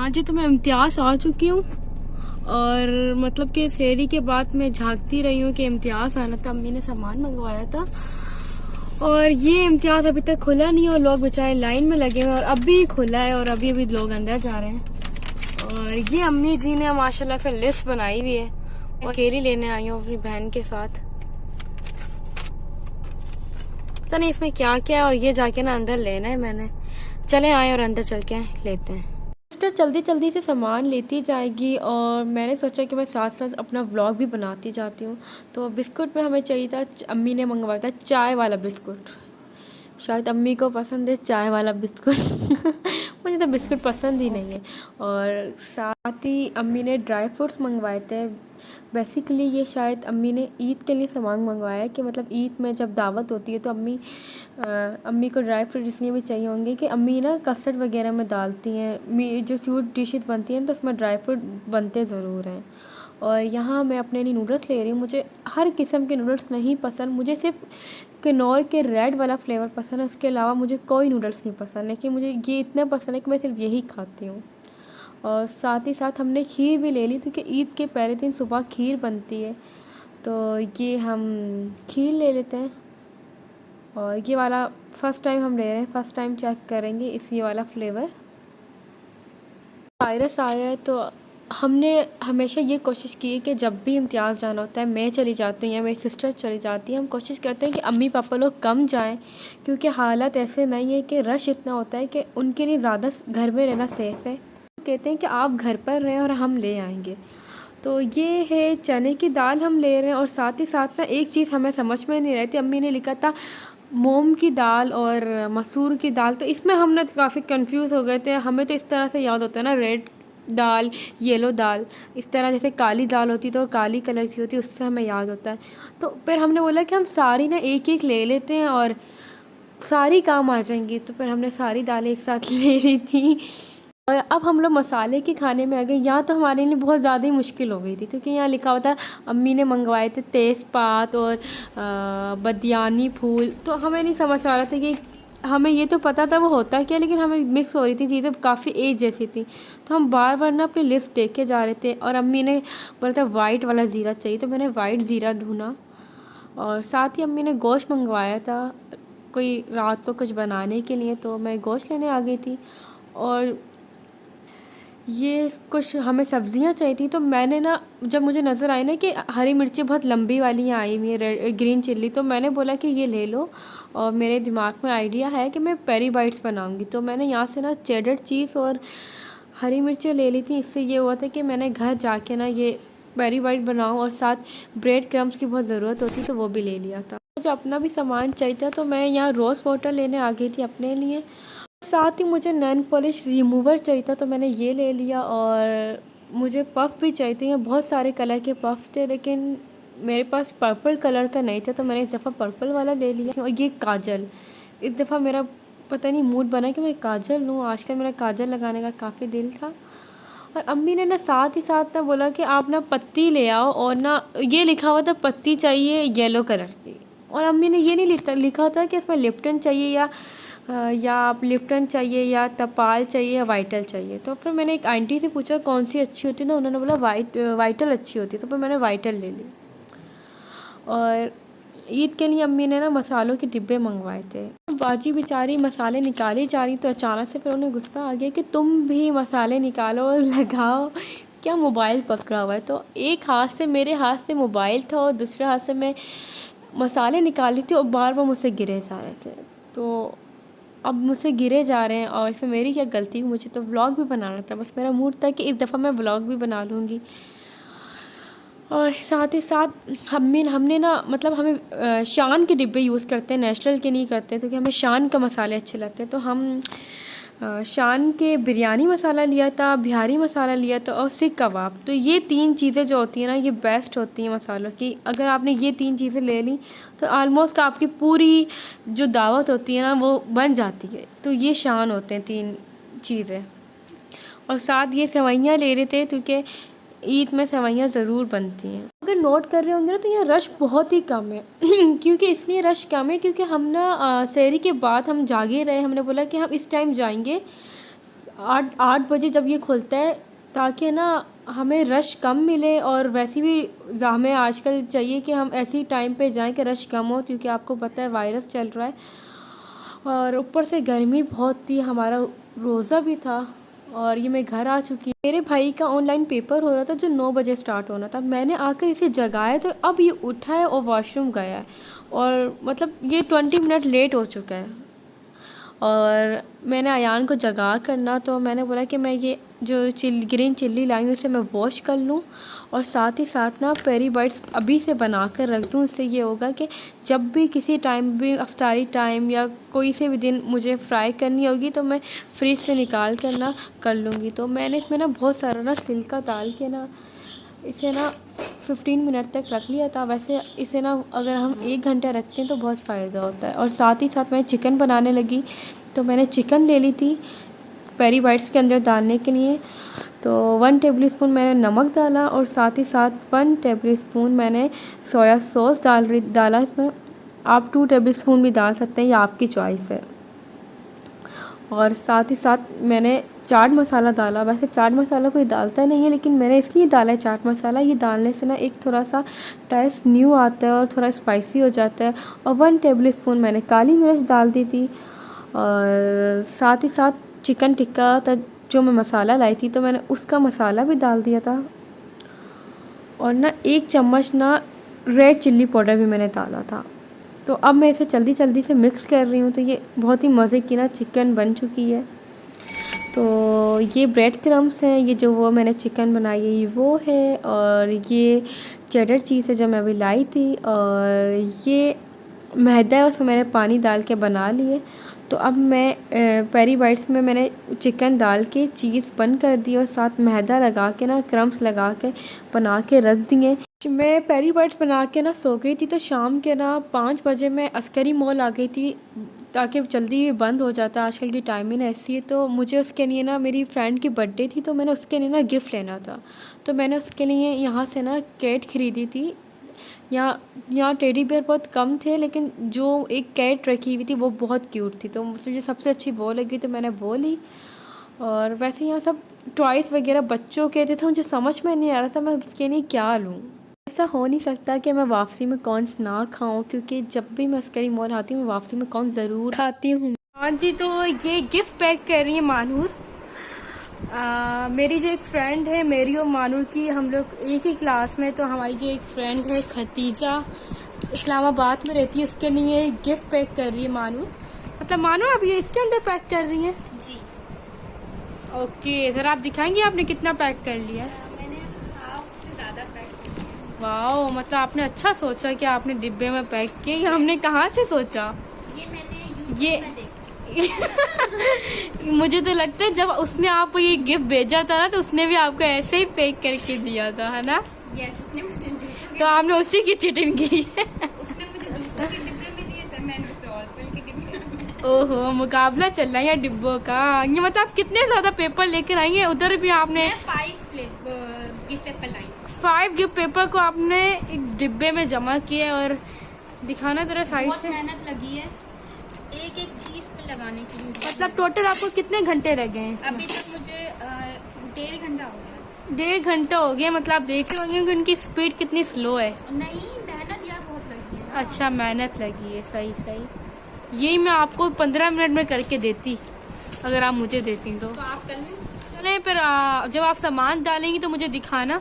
हाँ जी, तो मैं इम्तियाज़ आ चुकी हूँ और मतलब कि शहरी के बाद मैं झांकती रही हूँ कि इम्तियाज़ आना था। अम्मी ने सामान मंगवाया था और ये इम्तियाज़ अभी तक खुला नहीं और लोग बेचारे लाइन में लगे हुए और अभी खुला है और अभी अभी लोग अंदर जा रहे हैं। और ये अम्मी जी ने माशाल्लाह से लिस्ट बनाई हुई है और केरी लेने आई हूँ अपनी बहन के साथ। पता नहीं इसमें क्या क्या है और ये जाके ना अंदर लेना है मैंने। चले आए और अंदर चल के लेते हैं। सिस्टर जल्दी जल्दी से सामान लेती जाएगी और मैंने सोचा कि मैं साथ साथ अपना व्लॉग भी बनाती जाती हूँ। तो बिस्कुट में हमें चाहिए था, अम्मी ने मंगवाया था चाय वाला बिस्कुट। शायद अम्मी को पसंद है चाय वाला बिस्कुट मुझे तो बिस्कुट पसंद ही नहीं है। और साथ ही अम्मी ने ड्राई फ्रूट्स मंगवाए थे। बेसिकली ये शायद अम्मी ने ईद के लिए सामान मंगवाया है कि मतलब ईद में जब दावत होती है तो अम्मी को ड्राई फ्रूट इसलिए भी चाहिए होंगे कि अम्मी ना कस्टर्ड वगैरह में डालती हैं, जो स्वीट डिशेस बनती हैं तो उसमें ड्राई फ्रूट बनते ज़रूर हैं। और यहाँ मैं अपने लिए नूडल्स ले रही हूँ। मुझे हर किस्म के नूडल्स नहीं पसंद, मुझे सिर्फ किनौर के रेड वाला फ्लेवर पसंद है, उसके अलावा मुझे कोई नूडल्स नहीं पसंद। लेकिन मुझे ये इतना पसंद है कि मैं सिर्फ यही खाती हूँ। और साथ ही साथ हमने खीर भी ले ली क्योंकि ईद के पहले दिन सुबह खीर बनती है, तो ये हम खीर ले लेते हैं। और ये वाला फ़र्स्ट टाइम हम ले रहे हैं, फ़र्स्ट टाइम चेक करेंगे इसी वाला फ्लेवर। वायरस आया है तो हमने हमेशा ये कोशिश की है कि जब भी इम्तियाज़ जाना होता है मैं चली जाती हूँ या मेरी सिस्टर चली जाती है, हम कोशिश करते हैं कि अम्मी पापा लोग कम जाएं क्योंकि हालात ऐसे नहीं है कि रश इतना होता है कि उनके लिए ज़्यादा घर में रहना सेफ़ है। कहते हैं कि आप घर पर रहें और हम ले आएंगे। तो ये है चने की दाल हम ले रहे हैं। और साथ ही साथ ना एक चीज़ हमें समझ में नहीं रहती, अम्मी ने लिखा था मूंग की दाल और मसूर की दाल, तो इसमें हम ना काफ़ी कंफ्यूज हो गए थे। हमें तो इस तरह से याद होता है ना, रेड दाल, येलो दाल, इस तरह जैसे काली दाल होती तो काली कलर की होती, उससे हमें याद होता है। तो फिर हमने बोला कि हम सारी ना एक एक ले लेते हैं और सारी काम आ जाएंगी, तो फिर हमने सारी दालें एक साथ ले ली थी। और अब हम लोग मसाले के खाने में आ गए। यहाँ तो हमारे लिए बहुत ज़्यादा ही मुश्किल हो गई थी क्योंकि यहाँ लिखा होता है अम्मी ने मंगवाए थे तेज़पात और बदियानी फूल, तो हमें नहीं समझ आ रहा था कि हमें ये तो पता था वो होता क्या, लेकिन हमें मिक्स हो रही थी चीज़ें, काफ़ी एक जैसी थी। तो हम बार बार ना अपनी लिस्ट देख के जा रहे थे और अम्मी ने बोला था वाइट वाला ज़ीरा चाहिए, तो मैंने वाइट ज़ीरा ढूंढा। और साथ ही अम्मी ने गोश्त मंगवाया था कोई रात को कुछ बनाने के लिए, तो मैं गोश्त लेने आ गई थी। और ये कुछ हमें सब्जियां चाहिए थी, तो मैंने ना जब मुझे नज़र आई ना कि हरी मिर्ची बहुत लंबी वाली आई हुई है, रेड ग्रीन चिल्ली, तो मैंने बोला कि ये ले लो। और मेरे दिमाग में आइडिया है कि मैं पेरी बाइट्स बनाऊंगी, तो मैंने यहाँ से ना चेडर चीज़ और हरी मिर्ची ले ली थी। इससे ये हुआ था कि मैंने घर जाके ना ये पेरी बाइट बनाऊँ और साथ ब्रेड क्रम्स की बहुत ज़रूरत होती तो वो भी ले लिया था। मुझे अपना भी सामान चाहिए था, तो मैं यहाँ रोज़ वाटर लेने आ गई थी अपने लिए। साथ ही मुझे नेल पॉलिश रिमूवर चाहिए था, तो मैंने ये ले लिया। और मुझे पफ़ भी चाहिए थे, बहुत सारे कलर के पफ़ थे लेकिन मेरे पास पर्पल कलर का नहीं था, तो मैंने इस दफ़ा पर्पल वाला ले लिया। और ये काजल, इस दफ़ा मेरा पता नहीं मूड बना कि मैं काजल लूँ, आजकल मेरा काजल लगाने का काफ़ी दिल था। और अम्मी ने ना साथ ही साथ ना बोला कि आप ना पत्ती ले आओ, और ना ये लिखा हुआ था पत्ती चाहिए येलो कलर की, और अम्मी ने ये नहीं लिखा था कि इसमें लिप्टन चाहिए या आप लिप्टन चाहिए या तपाल चाहिए या वाइटल चाहिए। तो फिर मैंने एक आंटी से पूछा कौन सी अच्छी होती है, तो उन्होंने बोला वाइटल अच्छी होती है, तो फिर मैंने वाइटल ले ली। और ईद के लिए अम्मी ने ना मसालों के डिब्बे मंगवाए थे। बाजी बेचारी मसाले निकाली जा रही, तो अचानक से फिर उन्हें गुस्सा आ गया कि तुम भी मसाले निकालो और लगाओ, क्या मोबाइल पकड़ा हुआ है। तो एक हाथ से मेरे हाथ से मोबाइल था और दूसरे हाथ से मैं मसाले निकाली थी और बार बार मुझसे गिरे जा रहे थे। तो अब मुझसे गिरे जा रहे हैं और इसमें मेरी क्या गलती, मुझे तो व्लॉग भी बनाना था, बस मेरा मूड था कि इस दफ़ा मैं व्लॉग भी बना लूँगी। और साथ ही साथ हमने ना मतलब हमें शान के डिब्बे यूज़ करते हैं, नेशनल के नहीं करते, क्योंकि हमें शान का मसाले अच्छे लगते हैं। तो हम शान के बिरयानी मसाला लिया था, बिहारी मसाला लिया था और सीख कबाब। तो ये 3 चीज़ें जो होती हैं ना, ये बेस्ट होती हैं मसालों की। अगर आपने ये 3 चीज़ें ले ली तो आलमोस्ट आपकी पूरी जो दावत होती है ना वो बन जाती है। तो ये शान होते हैं 3 चीज़ें। और साथ ये सेवइयाँ ले रहे थे क्योंकि ईद में सेवइयाँ ज़रूर बनती हैं। अगर नोट कर रहे होंगे ना तो यहाँ रश बहुत ही कम है क्योंकि इसलिए रश कम है क्योंकि हम ना सहरी के बाद हम जागे रहे, हमने बोला कि हम इस टाइम जाएंगे 8 8 बजे जब ये खुलता है, ताकि ना हमें रश कम मिले, और वैसे भी हमें आजकल चाहिए कि हम ऐसी टाइम पे जाएं कि रश कम हो, क्योंकि आपको पता है वायरस चल रहा है और ऊपर से गर्मी बहुत थी, हमारा रोज़ा भी था। और ये मैं घर आ चुकी हूँ। मेरे भाई का ऑनलाइन पेपर हो रहा था जो 9 बजे स्टार्ट होना था। मैंने आकर इसे जगाया तो अब ये उठा है और वॉशरूम गया है, और मतलब ये 20 मिनट लेट हो चुका है। और मैंने अयान को जगा करना, तो मैंने बोला कि मैं ये जो ग्रीन चिल्ली लाई हूँ इसे मैं वॉश कर लूँ, और साथ ही साथ ना पेरी बाइट्स अभी से बना कर रख दूँ। इससे ये होगा कि जब भी किसी टाइम भी अफ्तारी टाइम या कोई से भी दिन मुझे फ्राई करनी होगी तो मैं फ्रिज से निकाल कर ना कर लूँगी। तो मैंने इसमें ना बहुत सारा ना सिल्का डाल के ना इसे ना 15 मिनट तक रख लिया था। वैसे इसे ना अगर हम 1 घंटा रखते हैं तो बहुत फ़ायदा होता है। और साथ ही साथ मैं चिकन बनाने लगी, तो मैंने चिकन ले ली थी पेरी बाइट्स के अंदर डालने के लिए। तो 1 टेबल स्पून मैंने नमक डाला, और साथ ही साथ 1 टेबल स्पून मैंने सोया सॉस डाला इसमें। आप 2 टेबल स्पून भी डाल सकते हैं, ये आपकी चॉइस है। और साथ ही साथ मैंने चाट मसाला डाला। वैसे चाट मसाला कोई डालता नहीं है, लेकिन मैंने इसलिए डाला है चाट मसाला, ये डालने से ना एक थोड़ा सा टेस्ट न्यू आता है और थोड़ा स्पाइसी हो जाता है। और 1 टेबल स्पून मैंने काली मिर्च डाल दी थी। और साथ ही साथ चिकन टिक्का था जो मैं मसाला लाई थी, तो मैंने उसका मसाला भी डाल दिया था। और ना 1 चम्मच ना रेड चिल्ली पाउडर भी मैंने डाला था। तो अब मैं इसे जल्दी जल्दी से मिक्स कर रही हूँ। तो ये बहुत ही मज़े की ना चिकन बन चुकी है। तो ये ब्रेड क्रम्स हैं, ये जो वो मैंने चिकन बनाई है ये वो है, और ये चेडर चीज़ है जो मैं अभी लाई थी, और ये मैदा है उसमें मैंने पानी डाल के बना लिए। तो अब मैं पेरी बाइट्स में मैंने चिकन डाल के चीज़ बंद कर दी, और साथ मैदा लगा के ना क्रम्स लगा के बना के रख दिए। मैं पेरी बाइट्स बना के ना सो गई थी, तो शाम के ना 5 बजे मैं अस्करी मॉल आ गई थी, ताकि जल्दी बंद हो जाता है। आजकल की टाइमिंग ऐसी है, तो मुझे उसके लिए ना मेरी फ्रेंड की बर्थडे थी, तो मैंने उसके लिए ना गिफ्ट लेना था। तो मैंने उसके लिए यहाँ से ना कैट ख़रीदी थी। यहाँ टेडी बियर बहुत कम थे, लेकिन जो एक कैट रखी हुई थी वो बहुत क्यूट थी, तो मुझे सबसे अच्छी वो लगी, तो मैंने वो ली। और वैसे यहाँ सब टॉयज़ वगैरह बच्चों के थे, तो मुझे समझ में नहीं आ रहा था मैं उसके लिए क्या लूँ। ऐसा हो नहीं सकता कि मैं वापसी में कॉर्न्स ना खाऊं, क्योंकि जब भी मैं अस्करी मॉल आती हूँ मैं वापसी में कॉर्न ज़रूर खाती हूँ। हाँ जी, तो ये गिफ्ट पैक कर रही है मानूर। मेरी जो एक फ्रेंड है, मेरी और मानूर की, हम लोग एक ही क्लास में। तो हमारी जो एक फ्रेंड है खतीजा, इस्लामाबाद में रहती है, उसके लिए गिफ्ट पैक कर रही है मानूर। मतलब मानूर आप ये इसके अंदर पैक कर रही हैं? जी। ओके, ज़रा आप दिखाएंगे आपने कितना पैक कर लिया? मैंने हाफ से ज़्यादा पैक किया। वाओ, मतलब आपने अच्छा सोचा कि आपने डिब्बे में पैक किए। ये हमने कहाँ से सोचा? ये मैंने ये में देखा। मुझे तो लगता है जब उसने आपको ये गिफ्ट भेजा था ना, तो उसने भी आपको ऐसे ही पैक करके दिया था, है ना? यस, उसने मुझे तो आपने उसी की चीटिंग की है। उसने मुझे दूसरे के डिब्बे में दिए थे, मैंने उसे और के डिब्बे में। ओहो, मुकाबला चल रहा है डिब्बों का। ये मतलब आप कितने ज्यादा पेपर लेकर आई हैं? उधर भी आपने 5 गिफ्ट पेपर लाई। 5 गिफ्ट पेपर को आपने एक डिब्बे में जमा किए। और दिखाना जरा साइड बहुत से। मेहनत लगी है एक एक चीज पे लगाने के लिए। मतलब टोटल आपको कितने घंटे लगे हैं इसमें? अभी तक मुझे 1.5 घंटा हो गया। 1.5 घंटा हो गया। मतलब आप देख रहे होंगे कि उनकी स्पीड कितनी स्लो है। नहीं, मेहनत यार बहुत लगी है ना। अच्छा, मेहनत लगी है, सही सही। यही मैं आपको 15 मिनट में करके देती, अगर आप मुझे देती तो आप कर लें। चलें फिर। जब आप सामान डालेंगी तो मुझे दिखाना।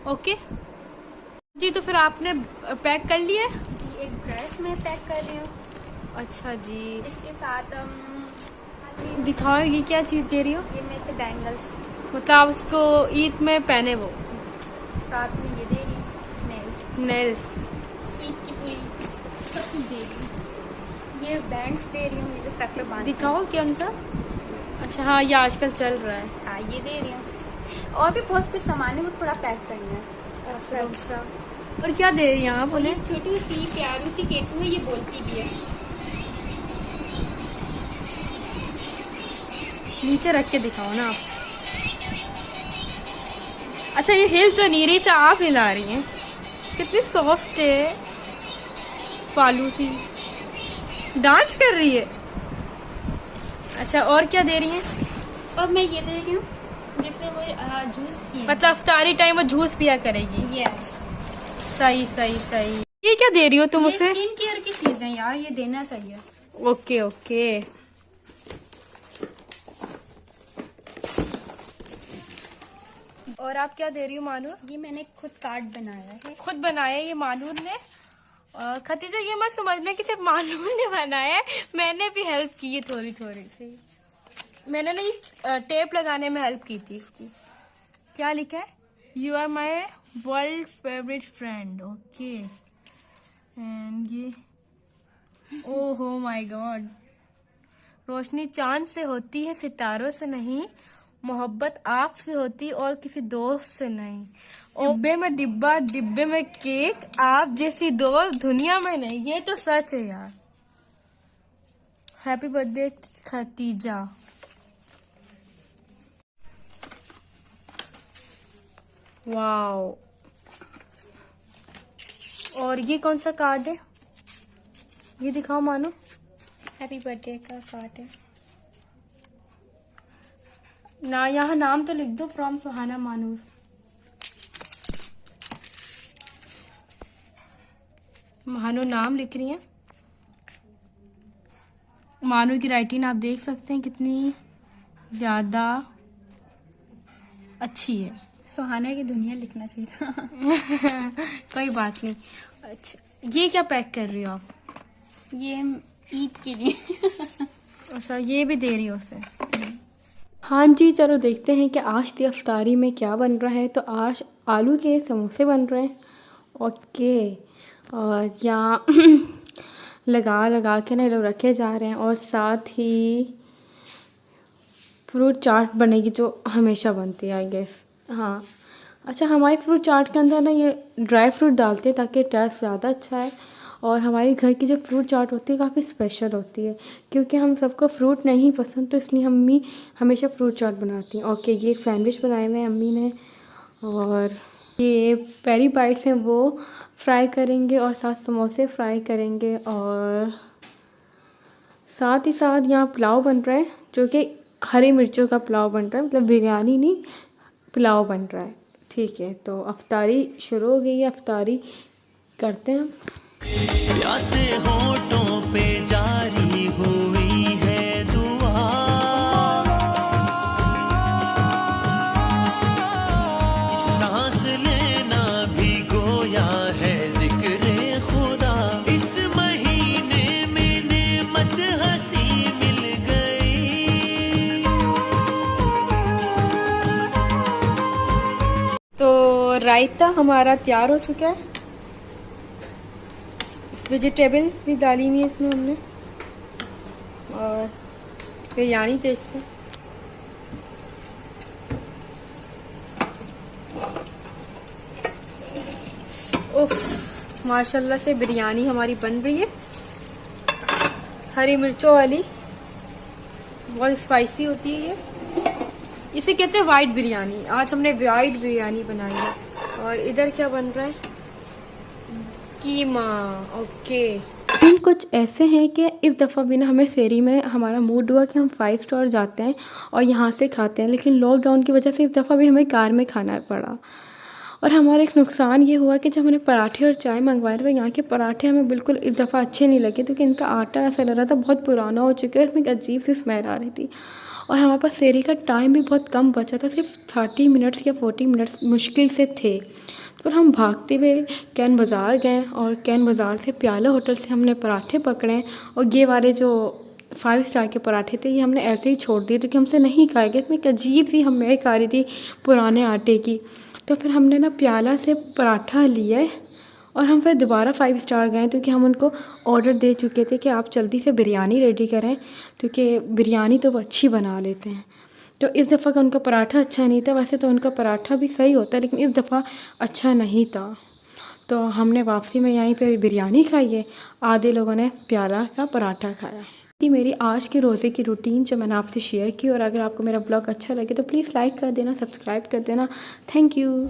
ओके जी। तो फिर आपने पैक कर लिया? जी, एक ड्रेस में पैक कर रही हूँ। अच्छा जी, इसके साथ दिखाओ ये क्या चीज़ दे रही हो? ये मेरे से बैंगल्स, मतलब आप उसको ईद में पहने वो साथ में ये दे रही हूँ नेल्स। ईद की पूरी सब कुछ दे रही हूँ। ये बैंड्स दे रही हूँ, ये जो शक्ल बांध। दिखाओ कौन सा? अच्छा हाँ, ये आजकल चल रहा है। हाँ, ये दे रही हूँ। और भी बहुत कुछ सामान है, वो थोड़ा पैक करना है। अच्छा, और क्या दे रही हैं आप और ये उन्हें? छोटी सी प्यारी सी केटू है, ये बोलती भी है। नीचे रख के दिखाओ ना आप। अच्छा, ये हिल तो नहीं रही, तो आप हिला रही हैं। कितनी सॉफ्ट है, पालू सी डांस कर रही है। अच्छा, और क्या दे रही हैं? अब मैं ये दे रही हूँ जिसमें वो जूस पिए। मतलब अफ्तारी टाइम वो जूस पिया करेगी। यस। सही सही सही। ये क्या दे रही हो तुम ये उसे? स्किन केयर की चीज है यार, ये देना चाहिए। Okay okay. और आप क्या दे रही हो मानूर? ये मैंने खुद कार्ड बनाया है। खुद बनाया ये मानूर ने। खतीजा ये मत समझना कि सिर्फ मानूर ने बनाया है, मैंने भी हेल्प की है थोड़ी थोड़ी सी। मैंने ना ये टेप लगाने में हेल्प की थी इसकी। क्या लिखा है? You are my world favourite friend. Okay. And ये ओहो माय गॉड, रोशनी चांद से होती है सितारों से नहीं, मोहब्बत आपसे होती और किसी दोस्त से नहीं। डिब्बे में डिब्बा, डिब्बे में केक, आप जैसी दोस्त दुनिया में नहीं। ये तो सच है यार। Happy birthday Khatija. वाओ। और ये कौन सा कार्ड है? ये दिखाओ मानो। हैप्पी बर्थडे का कार्ड है ना, यहाँ नाम तो लिख दो, फ्रॉम सुहाना मानूर। मानो नाम लिख रही है। मानू की राइटिंग आप देख सकते हैं कितनी ज्यादा अच्छी है। सुहाना की दुनिया लिखना चाहिए था। कोई बात नहीं। अच्छा, ये क्या पैक कर रही हो आप? ये ईद के लिए। अच्छा, ये भी दे रही हो उसे? हाँ जी, चलो देखते हैं कि आज की अफ्तारी में क्या बन रहा है। तो आज आलू के समोसे बन रहे हैं। ओके। और यहाँ लगा लगा के ना लोग रखे जा रहे हैं, और साथ ही फ्रूट चाट बनेगी जो हमेशा बनती है आई गेस। हाँ अच्छा, हमारे फ्रूट चाट के अंदर ना ये ड्राई फ्रूट डालते हैं ताकि टेस्ट ज़्यादा अच्छा है। और हमारे घर की जो फ्रूट चाट होती है काफ़ी स्पेशल होती है, क्योंकि हम सबको फ्रूट नहीं पसंद, तो इसलिए अम्मी हमेशा फ्रूट चाट बनाती हैं। ओके, ये सैंडविच बनाए हुए हैं अम्मी ने, और ये पेरी बाइट्स हैं वो फ्राई करेंगे, और साथ समोसे फ्राई करेंगे, और साथ ही साथ यहाँ पुलाव बन रहा है जो कि हरी मिर्चों का पुलाव बन रहा है, मतलब बिरयानी नहीं, पुलाव बन रहा है। ठीक है, तो अफ्तारी शुरू हो गई है, अफ्तारी करते हैं। प्यासे होठों पे जारी हुई है दुआ, सांस लेना भी गोया है जिक्रे खुदा, इस महीने में नेमत हंसी मिल गई। तो रायता हमारा तैयार हो चुका है, वेजिटेबल भी डाली हुई है इसमें हमने, और बिरयानी देखते हैं। उफ, माशाल्लाह से बिरयानी हमारी बन रही है, हरी मिर्चों वाली, बहुत स्पाइसी होती है ये। इसे कहते हैं वाइट बिरयानी। आज हमने वाइट बिरयानी बनाई है। और इधर क्या बन रहा है? कीमा। ओके। दिन कुछ ऐसे हैं कि इस दफ़ा भी ना हमें सेरी में हमारा मूड हुआ कि हम 5 स्टार जाते हैं और यहाँ से खाते हैं, लेकिन लॉकडाउन की वजह से इस दफ़ा भी हमें कार में खाना पड़ा। और हमारा एक नुकसान ये हुआ कि जब हमने पराठे और चाय मंगवाए थे तो यहाँ के पराठे हमें बिल्कुल इस दफ़ा अच्छे नहीं लगे, क्योंकि इनका आटा ऐसा लग रहा था बहुत पुराना हो चुका है, इसमें एक अजीब सी स्मेल आ रही थी। और हमारे पास सेरी का टाइम भी बहुत कम बचा था, सिर्फ 30 मिनट्स या 40 मिनट्स मुश्किल से थे। फिर हम भागते हुए कैन बाज़ार गए, और कैन बाज़ार से प्याला होटल से हमने पराठे पकड़े, और ये वाले जो 5 स्टार के पराठे थे ये हमने ऐसे ही छोड़ दिए, क्योंकि हमसे नहीं खाए गए। इसमें एक अजीब सी हमें आ रही थी पुराने आटे की। तो फिर हमने ना प्याला से पराठा लिया, और हम फिर दोबारा 5 स्टार गए, क्योंकि हम उनको ऑर्डर दे चुके थे कि आप जल्दी से बिरयानी रेडी करें, क्योंकि बिरयानी तो वो अच्छी बना लेते हैं। तो इस दफ़ा का उनका पराठा अच्छा नहीं था, वैसे तो उनका पराठा भी सही होता है, लेकिन इस दफ़ा अच्छा नहीं था। तो हमने वापसी में यहीं पे बिरयानी खाई है, आधे लोगों ने प्याला का पराठा खाया। ये मेरी आज के रोज़े की रूटीन जो मैंने आपसे शेयर की, और अगर आपको मेरा ब्लॉग अच्छा लगे तो प्लीज़ लाइक कर देना, सब्सक्राइब कर देना। Thank you.